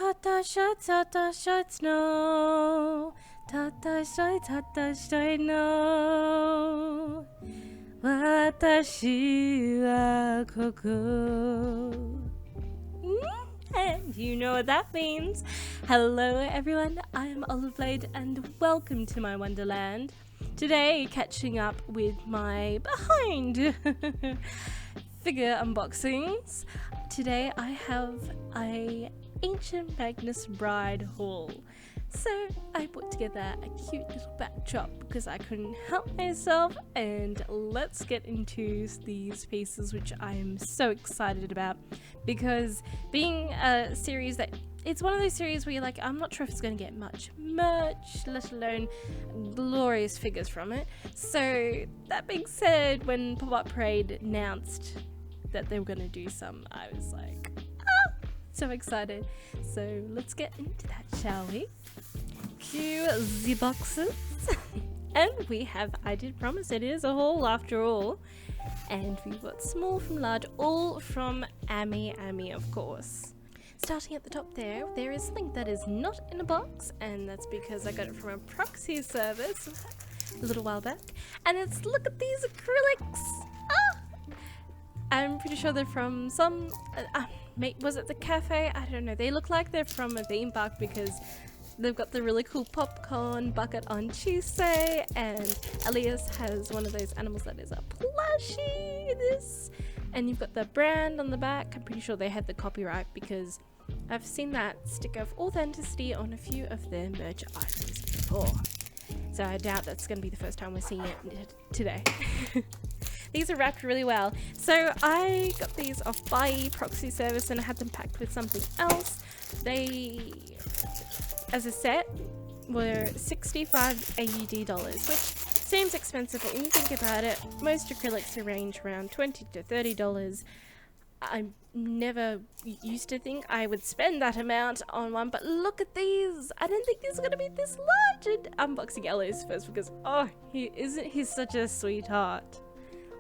たたしゃたたしゃつのたたしゃいの私はここ. And you know what that means. Hello everyone, I am Oliveblade and welcome to my Wonderland. Today, catching up with my behind figure unboxings. Today I have a Ancient Magus Bride Haul. So I put together a cute little backdrop because I couldn't help myself, and let's get into these pieces which I am so excited about, because being a series that it's one of those series where you're like, I'm not sure if it's going to get much merch, let alone glorious figures from it. So that being said, when Pop Up Parade announced that they were going to do some, I was like, so excited. So let's get into that, shall we? Cue the boxes. And we have, I did promise it is a haul after all. And we've got small from large, all from Ami, of course. Starting at the top there is something that is not in a box, and that's because I got it from a proxy service a little while back. And it's, look at these acrylics! I'm pretty sure they're from some, was it the cafe? I don't know. They look like they're from a theme park because they've got the really cool popcorn bucket on Chise, and Elias has one of those animals that is a plushie. And you've got the brand on the back. I'm pretty sure they had the copyright because I've seen that stick of authenticity on a few of their merch items before. So I doubt that's going to be the first time we're seeing it today. These are wrapped really well. So I got these off by proxy service and I had them packed with something else. They, as a set, were 65 AUD dollars, which seems expensive, but when you think about it, most acrylics range around $20 to $30. I never used to think I would spend that amount on one, but look at these. I didn't think these were going to be this large. And unboxing Elias first because, he's such a sweetheart.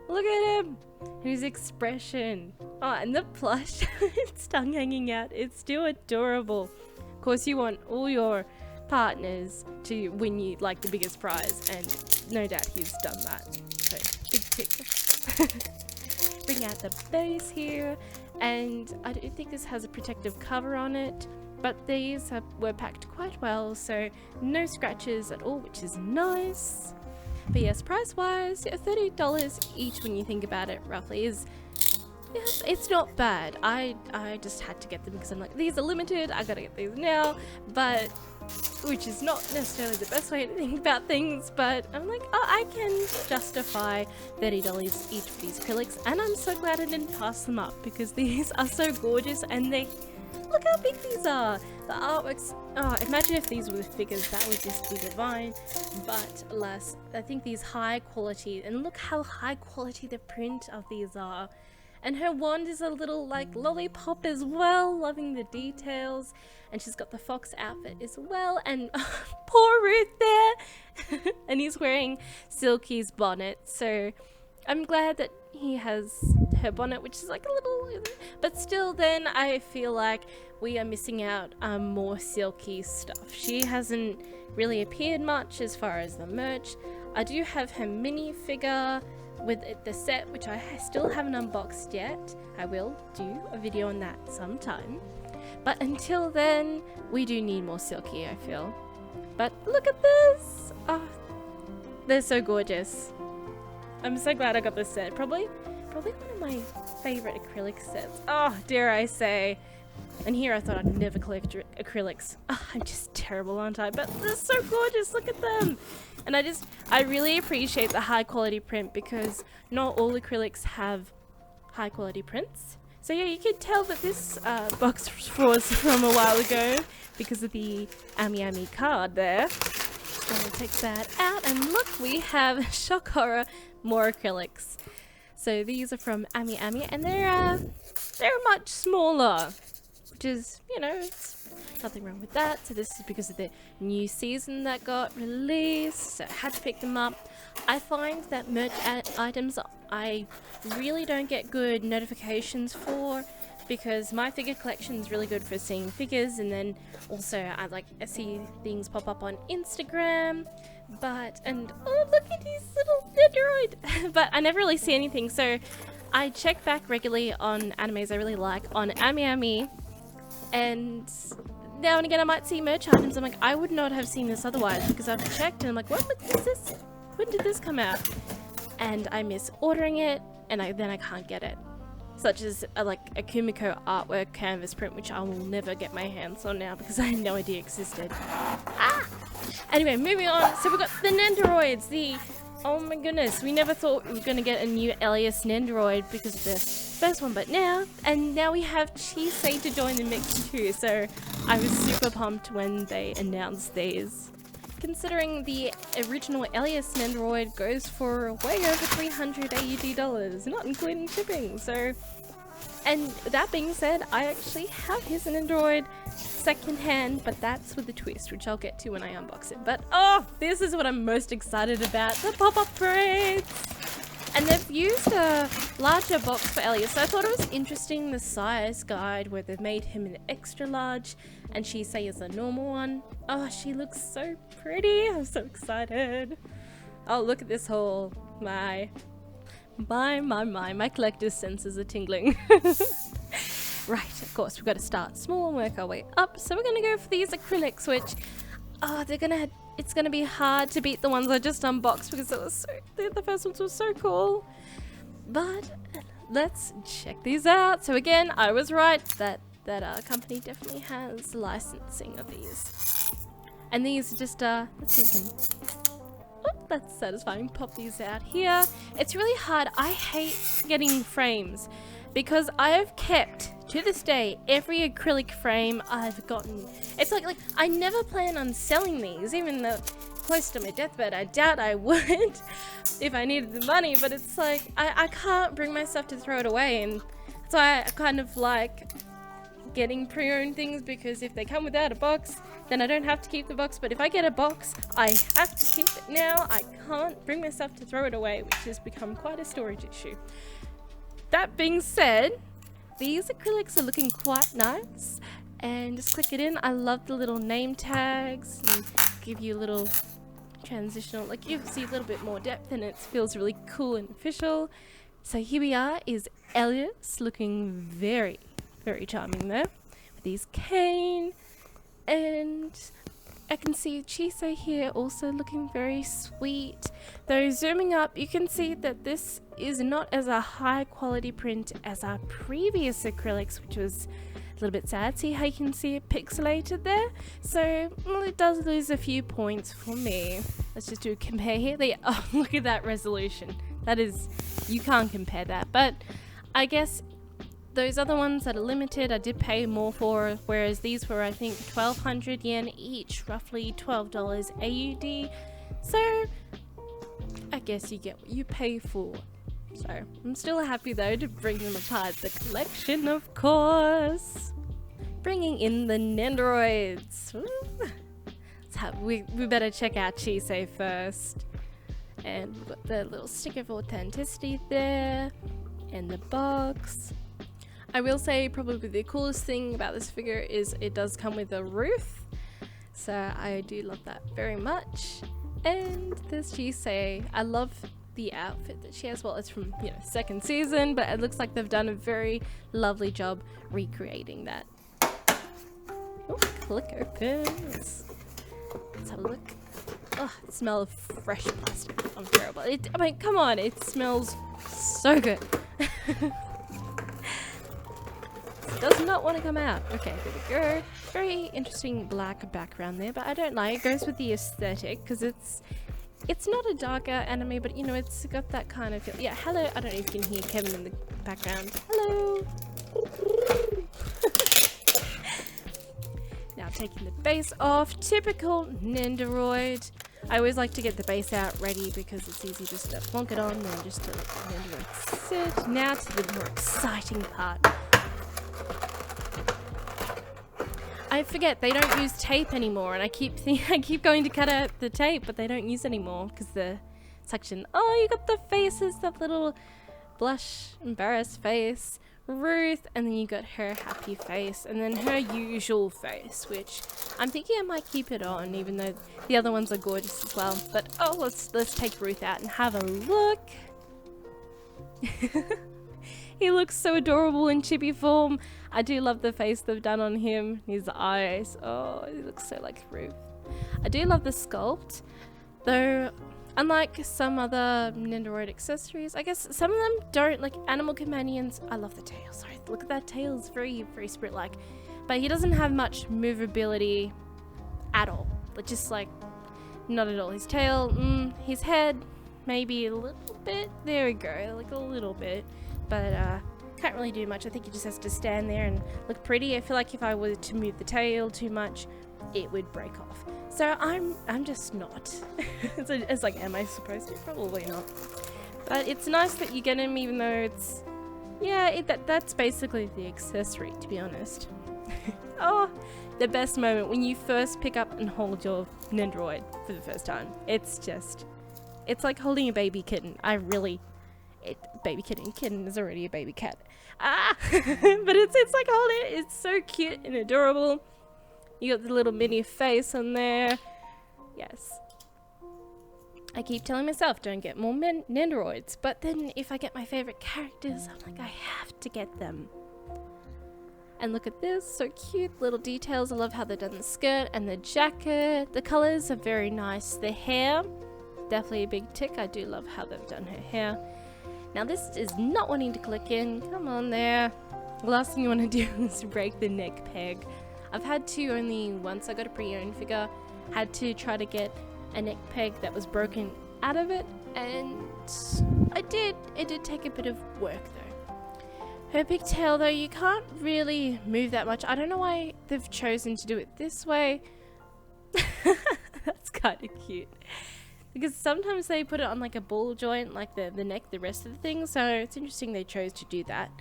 Look at him, his expression. Oh, and the plush, its tongue hanging out. It's still adorable. Of course, you want all your partners to win you like the biggest prize, and no doubt he's done that. So, big tick. Bring out the base here, and I don't think this has a protective cover on it, but these were packed quite well, so no scratches at all, which is nice. But yes, price-wise, $30 each when you think about it, roughly, is, yes, it's not bad. I just had to get them because I'm like, these are limited, I gotta get these now, but, which is not necessarily the best way to think about things, but I'm like, I can justify $30 each for these acrylics, and I'm so glad I didn't pass them up because these are so gorgeous, and look how big these are. The artworks, imagine if these were figures, that would just be divine. But alas, I think these high quality, and look how high quality the print of these are. And her wand is a little like lollipop as well, loving the details. And she's got the fox outfit as well, and poor Ruth there. And he's wearing Silky's bonnet, so I'm glad that he has her bonnet, which is like a little, but still then I feel like we are missing out on more Silky stuff. She hasn't really appeared much as far as the merch. I do have her minifigure with the set, which I still haven't unboxed yet. I will do a video on that sometime. But until then, we do need more Silky, I feel. But look at this! Oh, they're so gorgeous. I'm so glad I got this set. Probably one of my favorite acrylic sets. Oh, dare I say. And here I thought I'd never collect acrylics. Oh, I'm just terrible, aren't I? But they're so gorgeous. Look at them. And I really appreciate the high quality print because not all acrylics have high quality prints. So yeah, you can tell that this box was from a while ago because of the Ami card there. And we'll take that out, and look, we have shock horror, more acrylics. So these are from Ami, and they're much smaller, which is, it's nothing wrong with that. So this is because of the new season that got released, so I had to pick them up. I find that merch items I really don't get good notifications for because my figure collection is really good for seeing figures, and then also I see things pop up on Instagram. And oh, look at his little Nendoroid! But I never really see anything, so I check back regularly on animes I really like on Ami, and now and again I might see merch items. I'm like, I would not have seen this otherwise, because I've checked and I'm like, what is this? When did this come out? And I miss ordering it, and then I can't get it. Such as like a Kumiko artwork canvas print, which I will never get my hands on now because I had no idea existed. Anyway, moving on. So we've got the Nendoroids. Oh my goodness, we never thought we were going to get a new Elias Nendoroid because of the first one, but now we have Chise to join the mix too, so I was super pumped when they announced these. Considering the original Elias Nendoroid goes for way over 300 AUD dollars, not including shipping, so... And that being said, I actually have his Nendoroid secondhand, but that's with a twist, which I'll get to when I unbox it. But oh, this is what I'm most excited about, the pop-up parades! And they've used a larger box for Elias, so I thought it was interesting, the size guide, where they've made him an extra large and Chise is a normal one. Oh, she looks so pretty. I'm so excited. Oh, look at this haul. My collector's senses are tingling. Right, of course, we've got to start small and work our way up. So we're going to go for these acrylics, which, oh, it's going to be hard to beat the ones I just unboxed because the first ones were so cool. But let's check these out. So again, I was right that company definitely has licensing of these. And these are just, let's see if we can... Oh, that's satisfying. Pop these out here. It's really hard. I hate getting frames because I have kept, to this day, every acrylic frame I've gotten. It's like I never plan on selling these, even though close to my deathbed I doubt I would if I needed the money, but it's like I can't bring myself to throw it away, and so I kind of like getting pre-owned things, because if they come without a box, then I don't have to keep the box, but if I get a box, I have to keep it now. I can't bring myself to throw it away, which has become quite a storage issue. That being said, these acrylics are looking quite nice, and just click it in. I love the little name tags and give you a little transitional, like you see a little bit more depth, and it feels really cool and official. So here we are, is Elias, looking very, very charming there, with his cane, and I can see Chise here also looking very sweet. Though zooming up, you can see that this is not as a high quality print as our previous acrylics, which was a little bit sad. See how you can see it pixelated there? So, well, it does lose a few points for me. Let's just do a compare here. Oh, look at that resolution. That is, you can't compare that. But I guess those other ones that are limited, I did pay more for, whereas these were, I think, 1,200 yen each, roughly $12 AUD. So, I guess you get what you pay for. So, I'm still happy though to bring them apart. The collection, of course. Bringing in the Nendoroids. We better check out Chise first. And we've got the little sticker of authenticity there, and the box. I will say probably the coolest thing about this figure is it does come with a roof, so I do love that very much. And there's Chise. I love the outfit that she has. Well, it's from, second season, but it looks like they've done a very lovely job recreating that. Oh, click opens. Let's have a look. Oh, the smell of fresh plastic. I'm terrible. I mean, come on, it smells so good. Does not want to come out. Okay, there we go. Very interesting black background there, but I don't like it. It goes with the aesthetic because it's not a darker anime, but it's got that kind of feel. Yeah, hello. I don't know if you can hear Kevin in the background. Hello. Now taking the base off. Typical Nendoroid. I always like to get the base out ready because it's easy just to plonk it on and just to let the Nendoroid sit. Now to the more exciting part. I forget they don't use tape anymore, and I keep going to cut out the tape, but they don't use it anymore because the section. Oh, you got the faces, that little blush, embarrassed face Ruth, and then you got her happy face, and then her usual face, which I'm thinking I might keep it on, even though the other ones are gorgeous as well. But oh, let's take Ruth out and have a look. He looks so adorable in chibi form. I do love the face they've done on him. His eyes, oh, he looks so like Ruth. I do love the sculpt, though. Unlike some other Nendoroid accessories, I guess some of them don't, like animal companions. I love the tail. Sorry, look at that tail. It's very, very Spirit-like. But he doesn't have much movability at all. Like, just like, not at all. His tail, his head, maybe a little bit. There we go, like a little bit. But can't really do much. I think he just has to stand there and look pretty. I feel like if I were to move the tail too much, it would break off. So I'm just not. It's like, am I supposed to? Probably not. But it's nice that you get him, even though it's, yeah, that's basically the accessory, to be honest. Oh, the best moment when you first pick up and hold your Nendoroid for the first time. It's like holding a baby kitten. Baby kitten is already a baby cat. Ah, but it's like holding it. It's so cute and adorable. You got the little mini face on there. Yes. I keep telling myself, don't get more Nendoroids. But then if I get my favorite characters, I'm like, I have to get them. And look at this, so cute. Little details. I love how they've done the skirt and the jacket. The colors are very nice. The hair, definitely a big tick. I do love how they've done her hair. Now this is not wanting to click in. Come on there. The last thing you want to do is break the neck peg. I've had to only once. I got a pre-owned figure, had to try to get a neck peg that was broken out of it, and I did. It did take a bit of work though. Her pigtail though, you can't really move that much. I don't know why they've chosen to do it this way. That's kind of cute. Because sometimes they put it on like a ball joint, like the neck, the rest of the thing, so it's interesting they chose to do that.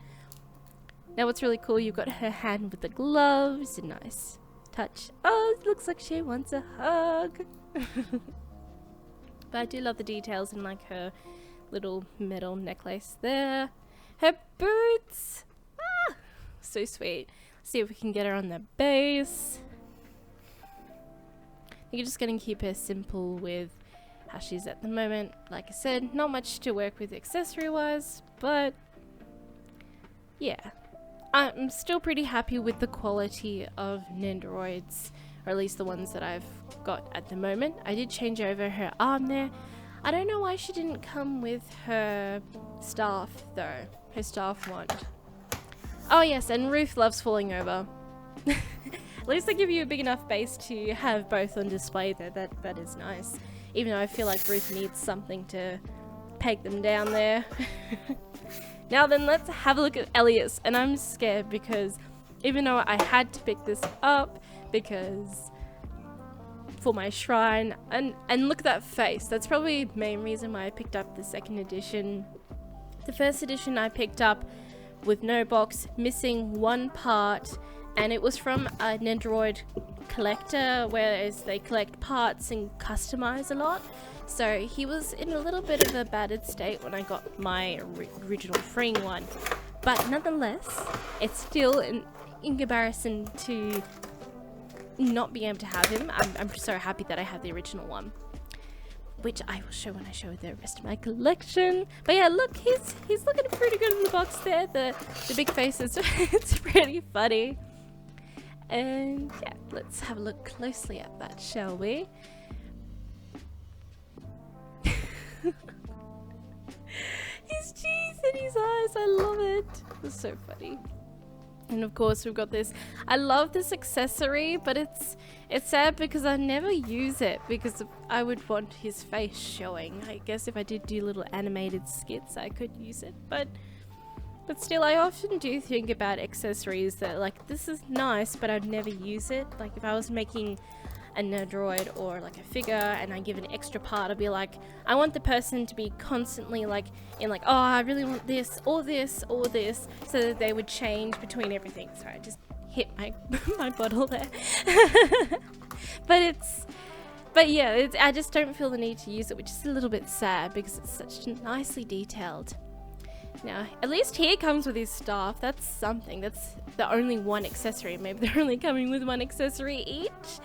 Now what's really cool, you've got her hand with the gloves, a nice touch. Oh, it looks like she wants a hug. But I do love the details in like her little metal necklace there. Her boots! Ah, so sweet. Let's see if we can get her on the base. You're just going to keep her simple with how she's at the moment. Like I said, not much to work with accessory wise, but yeah. I'm still pretty happy with the quality of Nendoroids, or at least the ones that I've got at the moment. I did change over her arm there. I don't know why she didn't come with her staff though, her staff wand. Oh yes, and Ruth loves falling over. At least they give you a big enough base to have both on display there. That is nice. Even though I feel like Ruth needs something to peg them down there. Now then, let's have a look at Elias. And I'm scared because even though I had to pick this up because for my shrine, and look at that face. That's probably the main reason why I picked up the second edition. The first edition I picked up with no box, missing one part, and it was from a Nendoroid collector, whereas they collect parts and customize a lot. So he was in a little bit of a battered state when I got my original freeing one. But nonetheless, it's still in comparison to not being able to have him. I'm so happy that I have the original one, which I will show when I show the rest of my collection. But yeah, look, he's looking pretty good in the box there. The big face is it's pretty funny. And yeah, let's have a look closely at that, shall we? His cheeks and his eyes, I love it. It's so funny. And of course we've got this. I love this accessory, but it's sad because I never use it because I would want his face showing. I guess if I did do little animated skits, I could use it, but still, I often do think about accessories that, like, this is nice, but I'd never use it. Like, if I was making a Nendoroid or, like, a figure and I give an extra part, I'd be like, I want the person to be constantly, like, in, like, oh, I really want this, or this, or this, so that they would change between everything. Sorry, I just hit my, my bottle there. But yeah, I just don't feel the need to use it, which is a little bit sad because it's such nicely detailed. Now, at least he comes with his staff. That's something. That's the only one accessory. Maybe they're only coming with one accessory each.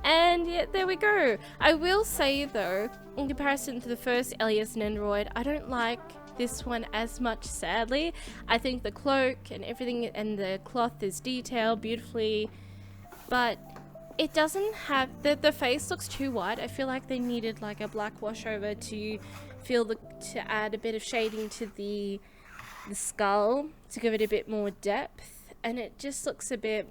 And yeah, there we go. I will say though, in comparison to the first Elias Nendoroid, I don't like this one as much, sadly. I think the cloak and everything and the cloth is detailed beautifully, but it doesn't have, the face looks too white. I feel like they needed like a black wash over to to add a bit of shading to the skull to give it a bit more depth, and it just looks it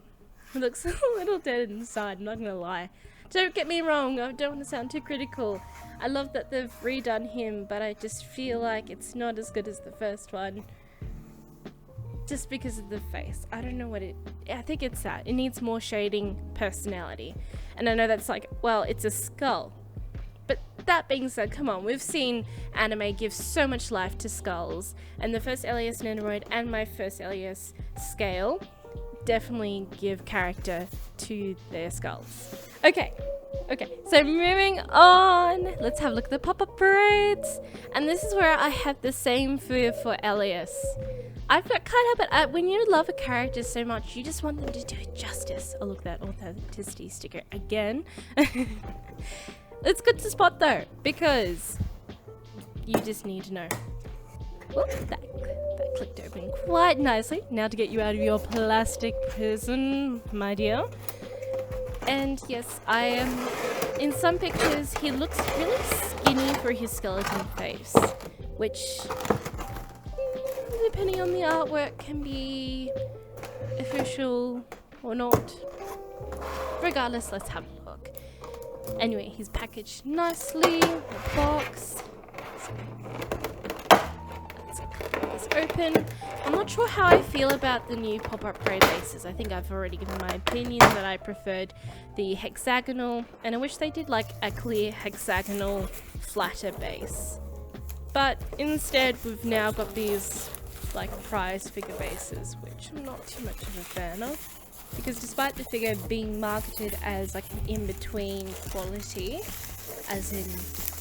looks a little dead inside, I'm not gonna lie. Don't get me wrong, I don't want to sound too critical. I love that they've redone him, but I just feel like it's not as good as the first one. Just because of the face. I don't know what I think it's that. It needs more shading, personality. And I know that's like, well, it's a skull. But that being said, come on, we've seen anime give so much life to skulls. And the first Elias Nendoroid and my first Elias scale definitely give character to their skulls. Okay, so moving on, let's have a look at the pop-up parades. And this is where I have the same fear for Elias. I can't help it, when you love a character so much, you just want them to do it justice. Oh look, that authenticity sticker again. It's good to spot though, because you just need to know. Whoop, that clicked open quite nicely. Now to get you out of your plastic prison, my dear. And yes, I am, in some pictures he looks really skinny for his skeleton face, which, depending on the artwork, can be official or not. Regardless, let's have a look. Anyway, he's packaged nicely, the box. Let's cut this open. I'm not sure how I feel about the new pop-up parade bases. I think I've already given my opinion that I preferred the hexagonal, and I wish they did like a clear hexagonal flatter base. But instead we've now got these like prize figure bases, which I'm not too much of a fan of, because despite the figure being marketed as like an in-between quality, as in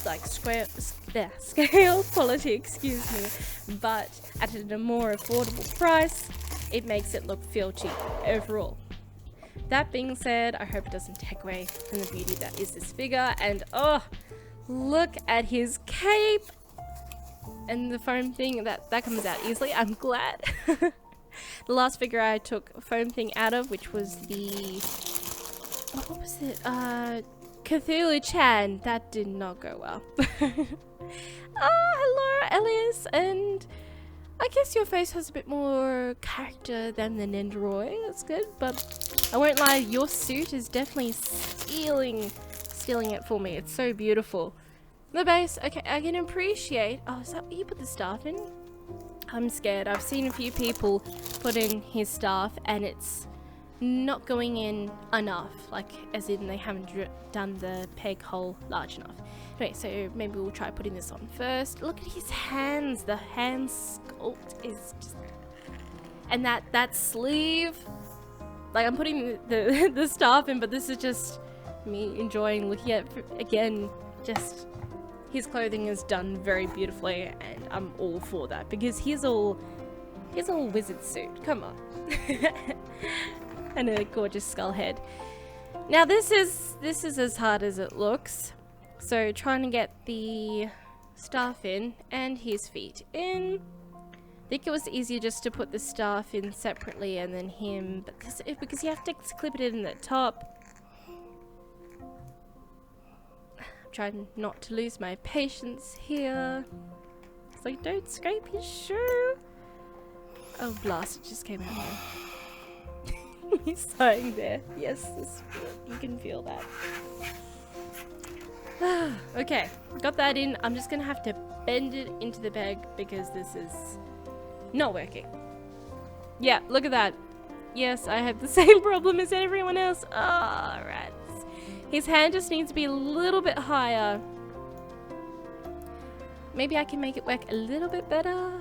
like scale quality, excuse me, but at a more affordable price, it makes it feel cheap overall. That being said, I hope it doesn't take away from the beauty that is this figure. And oh, look at his cape and the foam thing that comes out easily. I'm glad. The last figure I took foam thing out of, which was the, what was it? Cthulhu-chan. That did not go well. Hello, Elias, and I guess your face has a bit more character than the Nendoroid. That's good, but I won't lie, your suit is definitely stealing it for me. It's so beautiful. The base, okay, I can appreciate. Oh, is that what you put the staff in? I'm scared. I've seen a few people put in his staff and it's not going in enough, like as in they haven't done the peg hole large enough. Anyway, so maybe we'll try putting this on first. Look at his hands. The hand sculpt is just, and that sleeve, like I'm putting the staff in, but this is just me enjoying looking at again. Just his clothing is done very beautifully, and I'm all for that because he's all wizard suit. Come on. And a gorgeous skull head. Now this is as hard as it looks. So trying to get the staff in and his feet in. I think it was easier just to put the staff in separately and then him, because you have to clip it in the top. I'm trying not to lose my patience here. It's like, don't scrape his shoe. Oh blast, it just came out there. He's sighing there. Yes, you can feel that. Okay, got that in. I'm just gonna have to bend it into the bag because this is not working. Yeah, look at that. Yes, I have the same problem as everyone else. Oh, rats. His hand just needs to be a little bit higher. Maybe I can make it work a little bit better.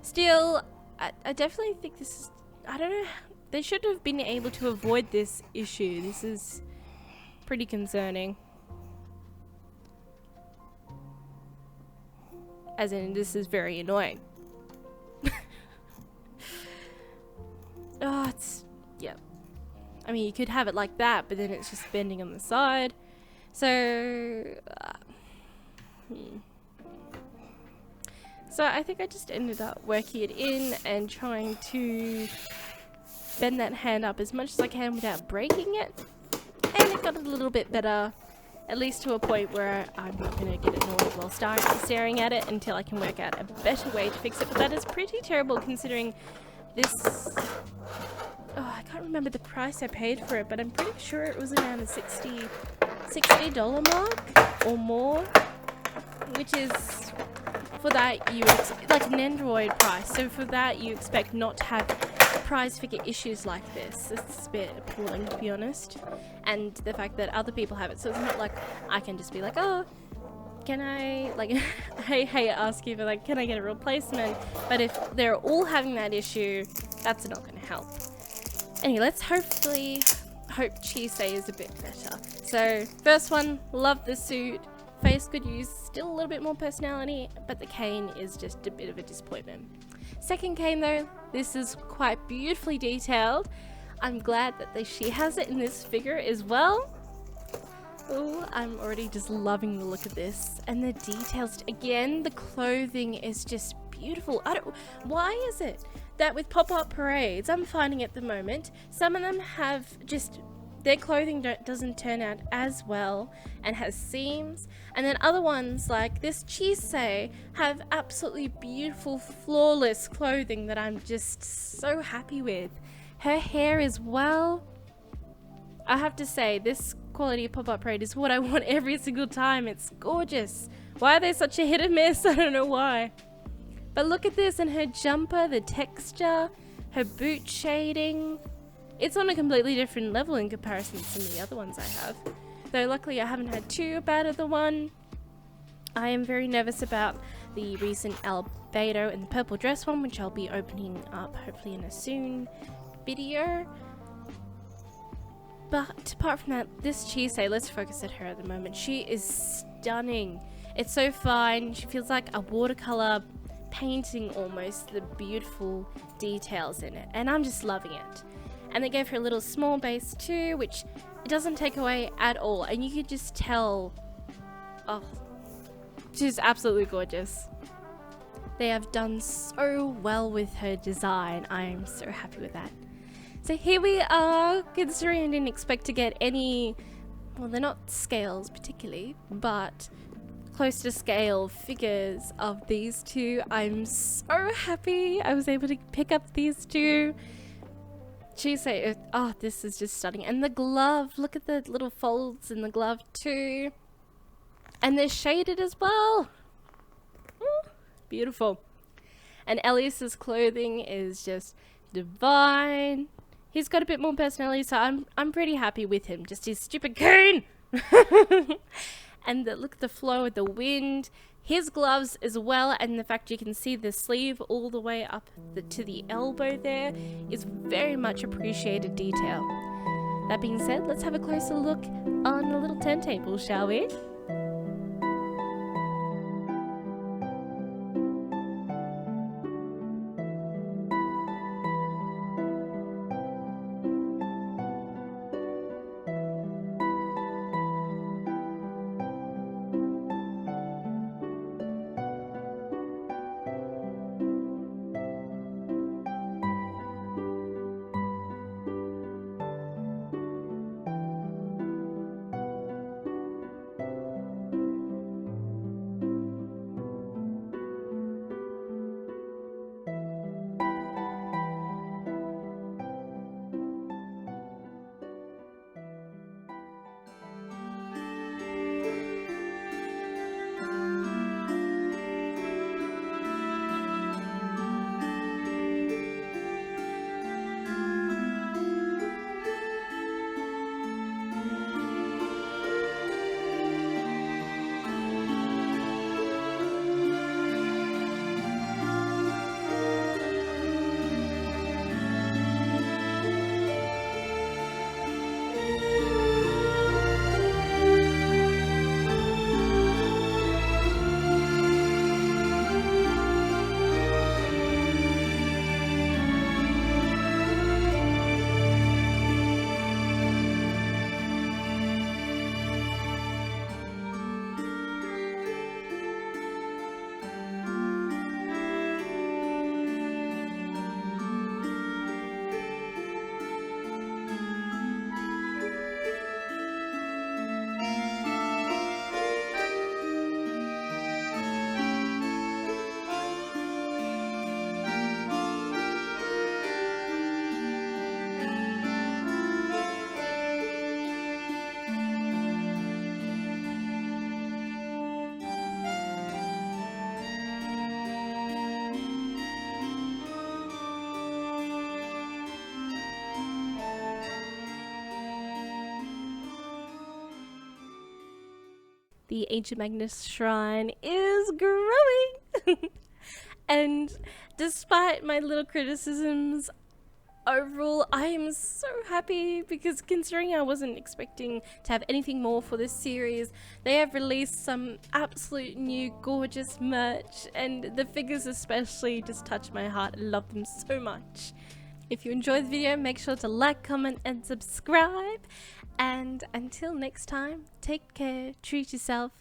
Still, I definitely think this is, I don't know, they should have been able to avoid this issue. This is pretty concerning. As in, this is very annoying. Oh, it's, yeah. I mean, you could have it like that, but then it's just bending on the side. So, So I think I just ended up working it in and trying to bend that hand up as much as I can without breaking it. And it got a little bit better, at least to a point where I'm not going to get annoyed while staring at it until I can work out a better way to fix it. But that is pretty terrible considering this... Oh, I can't remember the price I paid for it, but I'm pretty sure it was around the $60 mark or more, which is, for that you like a Nendoroid price. So for that you expect not to have prize figure issues like this. It's a bit appalling, to be honest. And the fact that other people have it, so it's not like I can just be like, oh, can I, like, hey, ask you for, like, can I get a replacement? But if they're all having that issue, that's not going to help. Anyway, let's hope Chise is a bit better. So, first one, love the suit. Face could use still a little bit more personality, but the cane is just a bit of a disappointment. Second cane though, this is quite beautifully detailed. I'm glad that she has it in this figure as well. Oh, I'm already just loving the look of this. And the details, again, the clothing is just beautiful. Why is it that with pop-up parades, I'm finding at the moment, some of them have just, their clothing doesn't turn out as well and has seams, and then other ones like this Chise have absolutely beautiful, flawless clothing that I'm just so happy with. Her hair as well. I have to say, this quality of pop-up parade is what I want every single time. It's gorgeous. Why are they such a hit and miss? I don't know why. But look at this, and her jumper, the texture, her boot shading. It's on a completely different level in comparison to some of the other ones I have. Though luckily I haven't had too bad of the one. I am very nervous about the recent albedo and the purple dress one, which I'll be opening up hopefully in a soon video. But apart from that, this Chise, let's focus at her at the moment. She is stunning. It's so fine. She feels like a watercolor painting almost, the beautiful details in it. And I'm just loving it. And they gave her a little small base too, which it doesn't take away at all. And you could just tell, oh, she's absolutely gorgeous. They have done so well with her design. I am so happy with that. So here we are, considering I didn't expect to get any, well, they're not scales particularly, but close to scale figures of these two. I'm so happy I was able to pick up these two. Chise, oh, this is just stunning. And the glove, look at the little folds in the glove too. And they're shaded as well. Ooh, beautiful. And Elias's clothing is just divine. He's got a bit more personality, so I'm pretty happy with him. Just his stupid cane. And look at the flow of the wind. His gloves as well, and the fact you can see the sleeve all the way up to the elbow there is very much appreciated detail. That being said, let's have a closer look on the little turntable, shall we? the Ancient Magus Shrine is growing. And despite my little criticisms, overall I am so happy because considering I wasn't expecting to have anything more for this series, they have released some absolute new gorgeous merch, and the figures especially just touch my heart. I love them so much. If you enjoyed the video, make sure to like, comment and subscribe, and until next time, take care, treat yourself,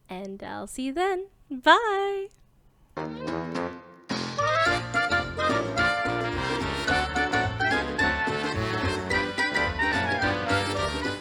and I'll see you then. Bye!